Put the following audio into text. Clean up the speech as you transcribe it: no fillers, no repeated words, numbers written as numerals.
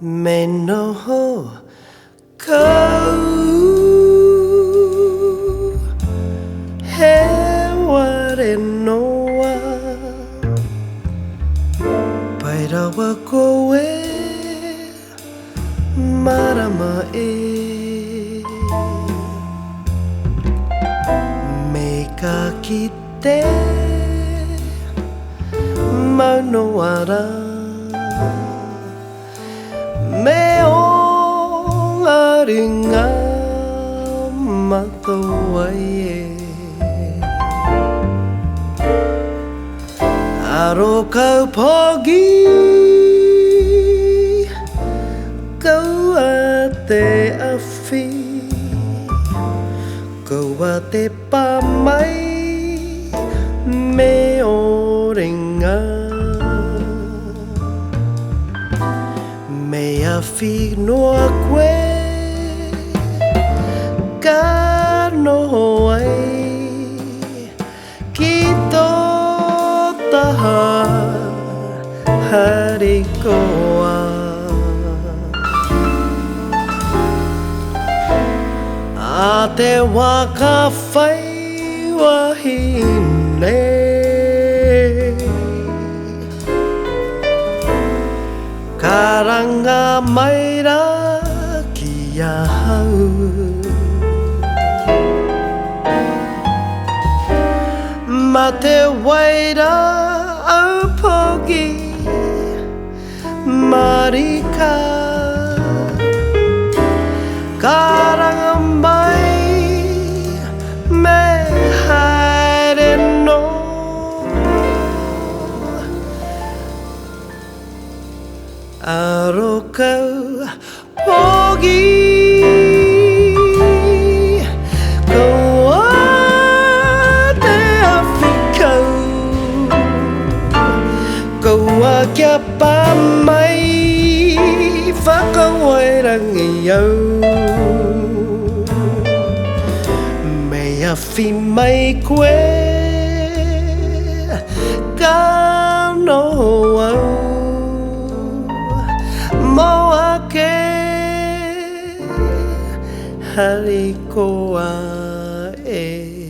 目の顔平和れのはパイラは声まだ前目がきてまのわら目をありがまとわえAraw kau pergi Kau ate afi Kau ate pamai Me orenga Me afi no akwe Ka no ai Kito hari koa Ate wa ka whai wa hine Karanga maira kia hau Ma te waira au pogi Marika Karanga mai me haere no Araw kau pogi Kia pa mai whakawairangi au Me a whi mai koe ka no au Mo ake hari koa e